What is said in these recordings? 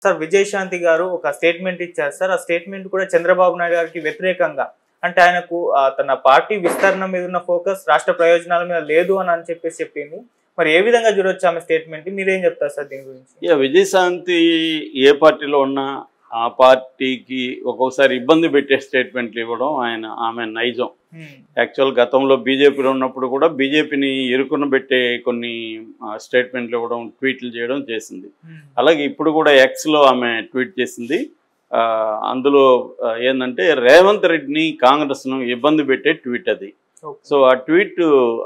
Sir Vijayashanti గారు ఒక statement ఇచ్చారు సార్. ఆ స్టేట్మెంట్ కూడా చంద్రబాబు నాయుడు గారికి వ్యతిరేకంగా, అంటే ఆయనకు తన పార్టీ విస్తరణ మీద ఉన్న ఫోకస్ రాష్ట్ర ప్రయోజనాల మీద లేదు అని చెప్పేసి చెప్పింది. మరి ఏ విధంగా చూడొచ్చు ఆమె స్టేట్మెంట్? మీరేం చెప్తారు సార్ దీని గురించి? విజయశాంతి ఏ పార్టీలో ఉన్నా ఆ పార్టీకి ఒక్కొక్కసారి ఇబ్బంది పెట్టే స్టేట్మెంట్లు ఇవ్వడం ఆమె నైజం. యాక్చువల్ గతంలో బీజేపీలో ఉన్నప్పుడు కూడా బీజేపీని ఇరుకున పెట్టే కొన్ని స్టేట్మెంట్లు ఇవ్వడం, ట్వీట్లు చేయడం చేసింది. అలాగే ఇప్పుడు కూడా ఎక్స్లో ఆమె ట్వీట్ చేసింది. అందులో ఏంటంటే రేవంత్ రెడ్డిని కాంగ్రెస్ను ఇబ్బంది పెట్టే ట్వీట్ అది. సో ఆ ట్వీట్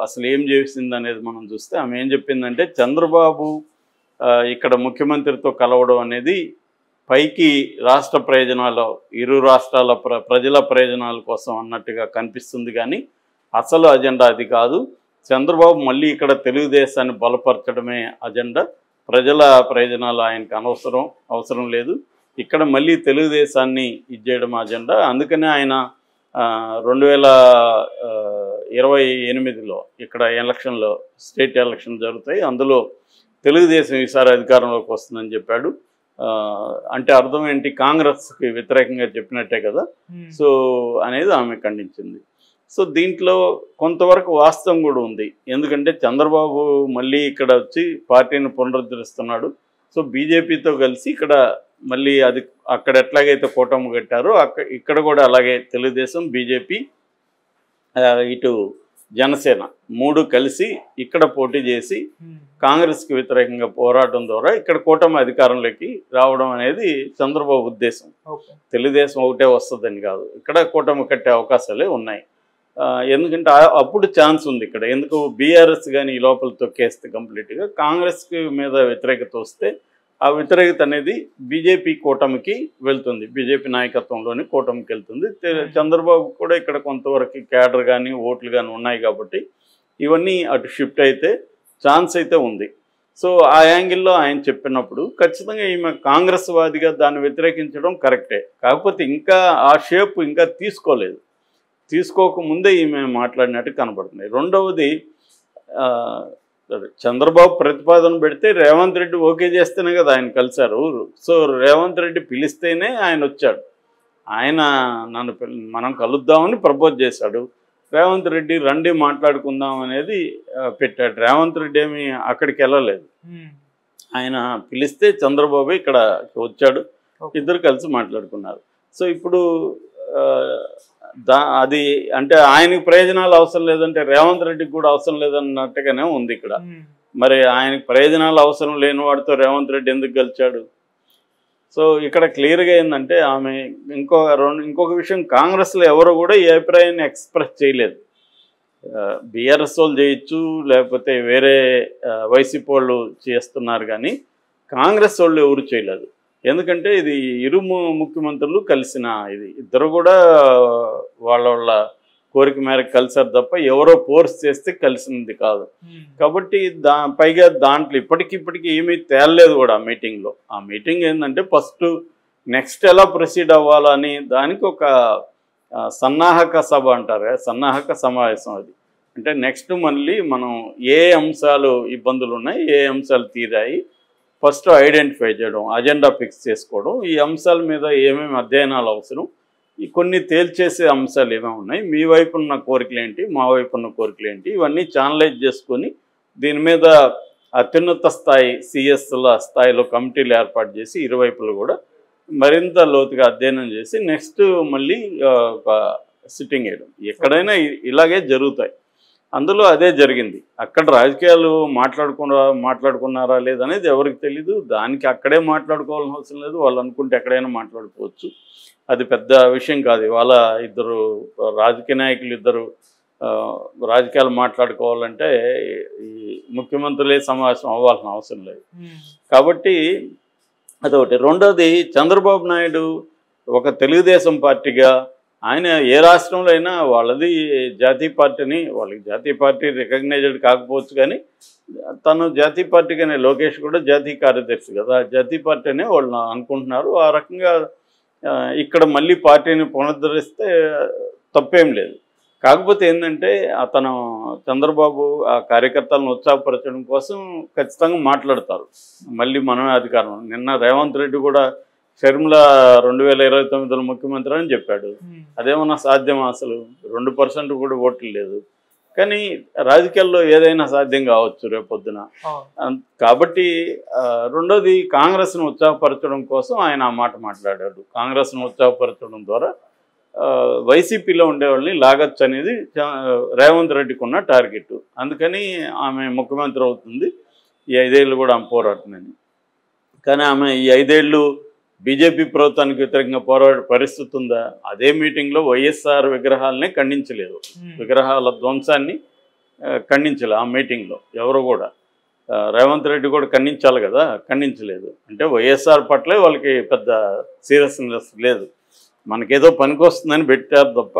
అసలు ఏం చేసింది అనేది మనం చూస్తే ఆమె ఏం చెప్పిందంటే, చంద్రబాబు ఇక్కడ ముఖ్యమంత్రితో కలవడం అనేది పైకి రాష్ట్ర ప్రయోజనాలు, ఇరు రాష్ట్రాల ప్రజల ప్రయోజనాల కోసం అన్నట్టుగా కనిపిస్తుంది, కానీ అసలు అజెండా అది కాదు. చంద్రబాబు మళ్ళీ ఇక్కడ తెలుగుదేశాన్ని బలపరచడమే అజెండా. ప్రజల ప్రయోజనాలు ఆయనకు అవసరం లేదు. ఇక్కడ మళ్ళీ తెలుగుదేశాన్ని ఇచ్చేయడం అజెండా. అందుకనే ఆయన 2028లో ఇక్కడ ఎలక్షన్లో, స్టేట్ ఎలక్షన్ జరుగుతాయి, అందులో తెలుగుదేశం ఈసారి అధికారంలోకి వస్తుందని చెప్పాడు. అంటే అర్థం ఏంటి? కాంగ్రెస్కి వ్యతిరేకంగా చెప్పినట్టే కదా. సో అనేది ఆమె ఖండించింది. సో దీంట్లో కొంతవరకు వాస్తవం కూడా ఉంది. ఎందుకంటే చంద్రబాబు మళ్ళీ ఇక్కడ వచ్చి పార్టీని పునరుద్ధరిస్తున్నాడు. సో బీజేపీతో కలిసి ఇక్కడ మళ్ళీ అది అక్కడ ఎట్లాగైతే కూటమి కట్టారో ఇక్కడ కూడా అలాగే తెలుగుదేశం, బీజేపీ, ఇటు జనసేన 3 కలిసి ఇక్కడ పోటీ చేసి కాంగ్రెస్కి వ్యతిరేకంగా పోరాటం ద్వారా ఇక్కడ కూటమి అధికారంలోకి రావడం అనేది చంద్రబాబు ఉద్దేశం. తెలుగుదేశం ఒకటే వస్తుందని కాదు, ఇక్కడ కూటమి కట్టే అవకాశాలే ఉన్నాయి. ఎందుకంటే అప్పుడు ఛాన్స్ ఉంది ఇక్కడ. ఎందుకు బీఆర్ఎస్ కానీ ఈ లోపల తొక్కేస్తే కంప్లీట్గా కాంగ్రెస్కి మీద వ్యతిరేకత వస్తే ఆ వ్యతిరేకత అనేది బీజేపీ కూటమికి వెళ్తుంది, బీజేపీ నాయకత్వంలోని కూటమికి వెళ్తుంది. చంద్రబాబు కూడా ఇక్కడ కొంతవరకు క్యాడర్ కానీ ఓట్లు కానీ ఉన్నాయి కాబట్టి ఇవన్నీ అటు షిఫ్ట్ అయితే ఛాన్స్ అయితే ఉంది. సో ఆ యాంగిల్లో ఆయన చెప్పినప్పుడు ఖచ్చితంగా ఈమె కాంగ్రెస్ వాదిగా దాన్ని వ్యతిరేకించడం కరెక్టే. కాకపోతే ఇంకా ఆ షేప్ ఇంకా తీసుకోకముందే ఈమె మాట్లాడినట్టు కనబడుతుంది. రెండవది, చంద్రబాబు ప్రతిపాదన పెడితే రేవంత్ రెడ్డి ఓకే చేస్తేనే కదా ఆయన కలిశారు. సో రేవంత్ రెడ్డి పిలిస్తేనే ఆయన వచ్చాడు. ఆయన మనం కలుద్దామని ప్రపోజ్ చేశాడు. రేవంత్ రెడ్డి రండి మాట్లాడుకుందాం అనేది పెట్టాడు. రేవంత్ రెడ్డి ఏమి అక్కడికి వెళ్ళలేదు. ఆయన పిలిస్తే చంద్రబాబు ఇక్కడ వచ్చాడు, ఇద్దరు కలిసి మాట్లాడుకున్నారు. సో ఇప్పుడు అది అంటే ఆయనకి ప్రయోజనాలు అవసరం లేదంటే రేవంత్ రెడ్డికి కూడా అవసరం లేదన్నట్టుగానే ఉంది ఇక్కడ. మరి ఆయనకి ప్రయోజనాలు అవసరం లేని వాడితో రేవంత్ రెడ్డి ఎందుకు గెలిచాడు? సో ఇక్కడ క్లియర్గా ఏంటంటే ఆమె ఇంకొక విషయం, కాంగ్రెస్లో ఎవరు కూడా ఈ అభిప్రాయాన్ని ఎక్స్ప్రెస్ చేయలేదు. బీఆర్ఎస్ వాళ్ళు చేయొచ్చు, లేకపోతే వేరే వైసీపీ వాళ్ళు చేస్తున్నారు, కానీ కాంగ్రెస్ వాళ్ళు ఎవరు చేయలేదు. ఎందుకంటే ఇది ఇరు ముఖ్యమంత్రులు కలిసిన ఇది, ఇద్దరు కూడా వాళ్ళ కోరిక మేరకు కలిసారు తప్ప ఎవరో ఫోర్స్ చేస్తే కలిసింది కాదు. కాబట్టి పైగా దాంట్లో ఇప్పటికిప్పటికీ ఏమీ తేలలేదు కూడా ఆ మీటింగ్లో. ఆ మీటింగ్ ఏంటంటే ఫస్ట్ నెక్స్ట్ ఎలా ప్రొసీడ్ అవ్వాలని దానికి ఒక సన్నాహక సభ అంటారు, సన్నాహక సమావేశం. అది అంటే నెక్స్ట్ మళ్ళీ మనం ఏ అంశాలు ఇబ్బందులు ఉన్నాయి, ఏ అంశాలు తీరాయి, ఫస్ట్ ఐడెంటిఫై చేయడం, అజెండా ఫిక్స్ చేసుకోవడం, ఈ అంశాల మీద ఏమేమి అధ్యయనాలు అవసరం, ఈ కొన్ని తేల్చేసే అంశాలు ఏమేమి ఉన్నాయి, మీ వైపు ఉన్న కోరికలు ఏంటి, మా వైపు ఉన్న కోరికలు ఏంటి, ఇవన్నీ ఛానలైజ్ చేసుకొని దీని మీద అత్యున్నత స్థాయి సిఎస్ల స్థాయిలో కమిటీలు ఏర్పాటు చేసి ఇరువైపులు కూడా మరింత లోతుగా అధ్యయనం చేసి నెక్స్ట్ మళ్ళీ ఒక సిట్టింగ్ వేయడం. ఎక్కడైనా ఇలాగే జరుగుతాయి. అందులో అదే జరిగింది. అక్కడ రాజకీయాలు మాట్లాడుకున్నారా లేదనేది ఎవరికి తెలీదు. దానికి అక్కడే మాట్లాడుకోవాల్సిన అవసరం లేదు. వాళ్ళు అనుకుంటే ఎక్కడైనా మాట్లాడుకోవచ్చు. అది పెద్ద విషయం కాదు. ఇవాళ ఇద్దరు రాజకీయ నాయకులు రాజకీయాలు మాట్లాడుకోవాలంటే ఈ ముఖ్యమంత్రులే సమావేశం అవ్వాల్సిన అవసరం లేదు. కాబట్టి అదొకటి. రెండోది, చంద్రబాబు నాయుడు ఒక తెలుగుదేశం పార్టీగా ఆయన ఏ రాష్ట్రంలో అయినా వాళ్ళది జాతీయ పార్టీని, వాళ్ళకి జాతీయ పార్టీ రికగ్నైజ్డ్ కాకపోవచ్చు, కానీ తను జాతీయ పార్టీగానే, లోకేష్ కూడా జాతీయ కార్యదర్శి కదా, జాతీయ పార్టీ అనే వాళ్ళు అనుకుంటున్నారు. ఆ రకంగా ఇక్కడ మళ్ళీ పార్టీని పునరుద్ధరిస్తే తప్పేం లేదు. కాకపోతే ఏంటంటే అతను చంద్రబాబు ఆ కార్యకర్తలను ఉత్సాహపరచడం కోసం ఖచ్చితంగా మాట్లాడతారు. మళ్ళీ మనమే అధికారం. నిన్న రేవంత్ రెడ్డి కూడా షర్మిల 2029లో ముఖ్యమంత్రి అని చెప్పాడు. అదేమన్నా సాధ్యమా? అసలు 2% కూడా ఓట్లు లేదు. కానీ రాజకీయాల్లో ఏదైనా సాధ్యం కావచ్చు రేపొద్దున. కాబట్టి రెండోది కాంగ్రెస్ను ఉత్సాహపరచడం కోసం ఆయన ఆ మాట మాట్లాడాడు. కాంగ్రెస్ను ఉత్సాహపరచడం ద్వారా వైసీపీలో ఉండేవాళ్ళని లాగచ్చు అనేది రేవంత్ రెడ్డికి ఉన్న టార్గెట్. అందుకని ఆమె ముఖ్యమంత్రి అవుతుంది, ఈ 5 ఏళ్ళు కూడా ఆమె పోరాడుతుందని. కానీ ఆమె ఈ 5 ఏళ్ళు బీజేపీ ప్రభుత్వానికి వ్యతిరేకంగా పోరాడే పరిస్థితి ఉందా? అదే మీటింగ్లో వైఎస్ఆర్ విగ్రహాలనే ఖండించలేదు, విగ్రహాల ధ్వంసాన్ని ఖండించలేదు ఆ మీటింగ్లో ఎవరు కూడా. రేవంత్ రెడ్డి కూడా ఖండించాలి కదా, ఖండించలేదు. అంటే వైఎస్ఆర్ పట్లే వాళ్ళకి పెద్ద సీరియస్నెస్ లేదు. మనకేదో పనికొస్తుందని పెట్టారు తప్ప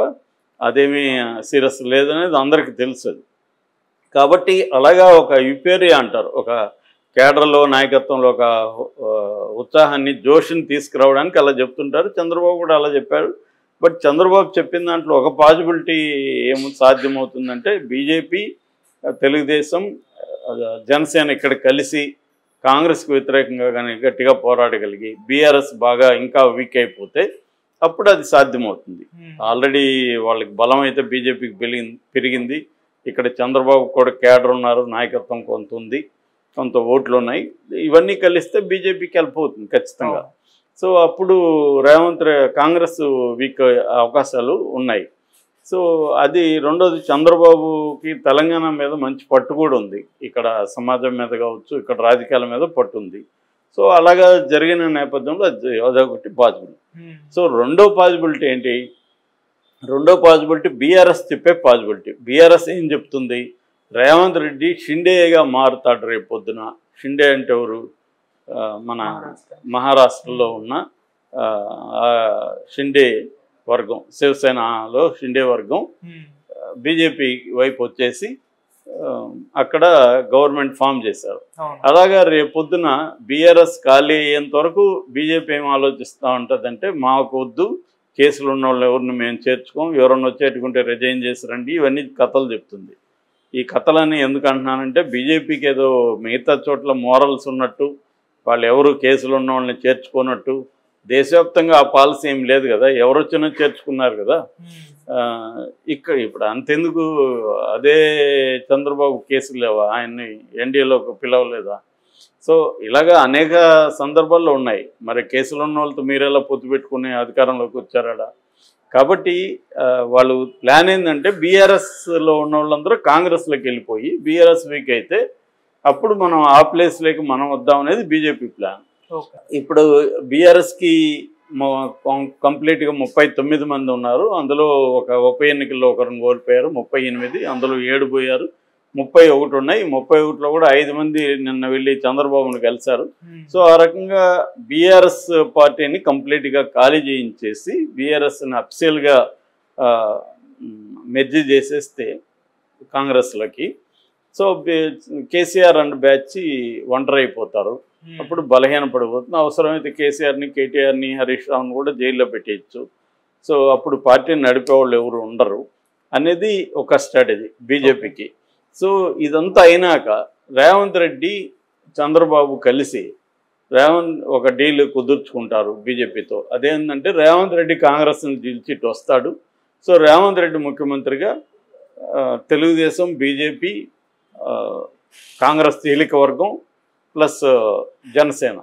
అదేమీ సీరియస్ లేదనేది అందరికీ తెలుసు. కాబట్టి అలాగా ఒక యుపేరియా అంటారు, ఒక కేడర్లో నాయకత్వంలో ఒక ఉత్సాహాన్ని జోష్ని తీసుకురావడానికి అలా చెప్తుంటారు. చంద్రబాబు కూడా అలా చెప్పారు. బట్ చంద్రబాబు చెప్పిన దాంట్లో ఒక పాజిబిలిటీ సాధ్యమవుతుందంటే బీజేపీ, తెలుగుదేశం, జనసేన ఇక్కడ కలిసి కాంగ్రెస్కి వ్యతిరేకంగా కానీ గట్టిగా పోరాడగలిగి బీఆర్ఎస్ బాగా ఇంకా వీక్ అయిపోతే అప్పుడు అది సాధ్యమవుతుంది. ఆల్రెడీ వాళ్ళకి బలం అయితే బీజేపీకి పెరిగింది. ఇక్కడ చంద్రబాబు కూడా కేడర్ ఉన్నారు, నాయకత్వం కొంత ఉంది, కొంత ఓట్లు ఉన్నాయి. ఇవన్నీ కలిస్తే బీజేపీకి హెల్ప్ అవుతుంది ఖచ్చితంగా. సో అప్పుడు కాంగ్రెస్ వీక్ అవకాశాలు ఉన్నాయి. సో అది రెండోది, చంద్రబాబుకి తెలంగాణ మీద మంచి పట్టు కూడా ఉంది. ఇక్కడ సమాజం మీద కావచ్చు, ఇక్కడ రాజకీయాల మీద పట్టు ఉంది. సో అలాగా జరిగిన నేపథ్యంలో అదొకటి పాజిబిలిటీ. సో రెండో పాజిబిలిటీ ఏంటి? రెండో పాజిబిలిటీ బీఆర్ఎస్ చెప్పే పాజిబిలిటీ. బీఆర్ఎస్ ఏం చెప్తుంది? రేవంత్ రెడ్డి షిండేగా మారుతాడు రేపు పొద్దున. షిండే అంటే ఎవరు? మన మహారాష్ట్రలో ఉన్న షిండే వర్గం, శివసేనలో షిండే వర్గం బీజేపీ వైపు వచ్చేసి అక్కడ గవర్నమెంట్ ఫామ్ చేశారు. అలాగా రేపొద్దున బీఆర్ఎస్ ఖాళీ అయ్యేంత వరకు బీజేపీ ఏం ఆలోచిస్తూ ఉంటుందంటే, మాకు వద్దు, కేసులు ఉన్న వాళ్ళు ఎవరిని మేము చేర్చుకోం, ఎవరన్నా వచ్చేట్టుకుంటే రిజైన్ చేసి రండి, ఇవన్నీ కథలు చెప్తుంది. ఈ కథలని ఎందుకు అంటున్నానంటే, బీజేపీకి ఏదో మిగతా చోట్ల మోరల్స్ ఉన్నట్టు, వాళ్ళు ఎవరు కేసులు ఉన్న వాళ్ళని చేర్చుకున్నట్టు, దేశవ్యాప్తంగా ఆ పాలసీ ఏం లేదు కదా, ఎవరు వచ్చినా చేర్చుకున్నారు కదా. ఇప్పుడు అంతెందుకు, అదే చంద్రబాబు కేసులు లేవా, ఆయన్ని ఎన్డీఏలోకి పిలవలేదా? సో ఇలాగా అనేక సందర్భాల్లో ఉన్నాయి. మరి కేసులు ఉన్న వాళ్ళతో మీరెలా పొత్తు పెట్టుకునే అధికారంలోకి వచ్చారా? కాబట్టి వాళ్ళు ప్లాన్ ఏంటంటే, బీఆర్ఎస్లో ఉన్న వాళ్ళందరూ కాంగ్రెస్లోకి వెళ్ళిపోయి బీఆర్ఎస్ వీక్ అయితే అప్పుడు మనం ఆ ప్లేస్లోకి మనం వద్దాం అనేది బీజేపీ ప్లాన్. ఇప్పుడు బీఆర్ఎస్కి కంప్లీట్గా 39 మంది ఉన్నారు. అందులో ఒక ఉప ఎన్నికల్లో ఒకరిని కోల్పోయారు, 38. అందులో 7 పోయారు, 31 ఉన్నాయి. 31లో కూడా 5 మంది నిన్న వెళ్ళి చంద్రబాబును కలిశారు. సో ఆ రకంగా బీఆర్ఎస్ పార్టీని కంప్లీట్గా ఖాళీ చేయించేసి బీఆర్ఎస్ని అఫిషియల్గా మెర్జ్ చేసేస్తే కాంగ్రెస్లోకి, సో కేసీఆర్ అండ్ బ్యాచ్ ఒంటరి అయిపోతారు. అప్పుడు బలహీన పడిపోతుంది. అవసరమైతే కేసీఆర్ని, కేటీఆర్ని, హరీష్ రావుని కూడా జైల్లో పెట్టేయచ్చు. సో అప్పుడు పార్టీని నడిపేవాళ్ళు ఎవరు ఉండరు అనేది ఒక స్ట్రాటజీ బీజేపీకి. సో ఇదంతా అయినాక రేవంత్ రెడ్డి, చంద్రబాబు కలిసి ఒక డీల్ కుదుర్చుకుంటారు బీజేపీతో. అదేంటంటే, రేవంత్ రెడ్డి కాంగ్రెస్ని గెలిచిట్టు వస్తాడు. సో రేవంత్ రెడ్డి ముఖ్యమంత్రిగా తెలుగుదేశం, బీజేపీ, కాంగ్రెస్ తేలిక వర్గం ప్లస్ జనసేన,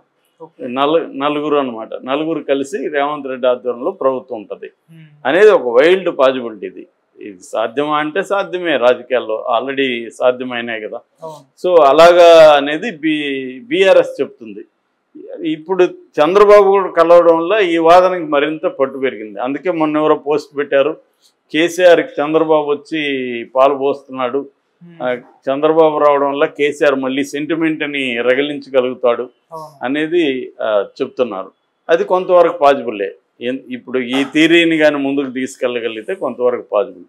నలుగురు అనమాట. నలుగురు కలిసి రేవంత్ రెడ్డి ఆధ్వర్యంలో ప్రభుత్వం ఉంటుంది అనేది ఒక వైల్డ్ పాజిబిలిటీ. ఇది సాధ్యమా అంటే సాధ్యమే, రాజకీయాల్లో ఆల్రెడీ సాధ్యమైనాయి కదా. సో అలాగా అనేది బీఆర్ఎస్ చెప్తుంది. ఇప్పుడు చంద్రబాబు కూడా కలవడం వల్ల ఈ వాదనకి మరింత పట్టు పెరిగింది. అందుకే మొన్న ఎవరో పోస్ట్ పెట్టారు, కేసీఆర్కి చంద్రబాబు వచ్చి పాలు పోస్తున్నాడు, చంద్రబాబు రావడం వల్ల కేసీఆర్ మళ్ళీ సెంటిమెంట్ని రగిలించగలుగుతాడు అనేది చెప్తున్నారు. అది కొంతవరకు పాజిబుల్లే. ఇప్పుడు ఈ థియరీని కానీ ముందుకు తీసుకెళ్ళగలిగితే కొంతవరకు పాజిబుల్.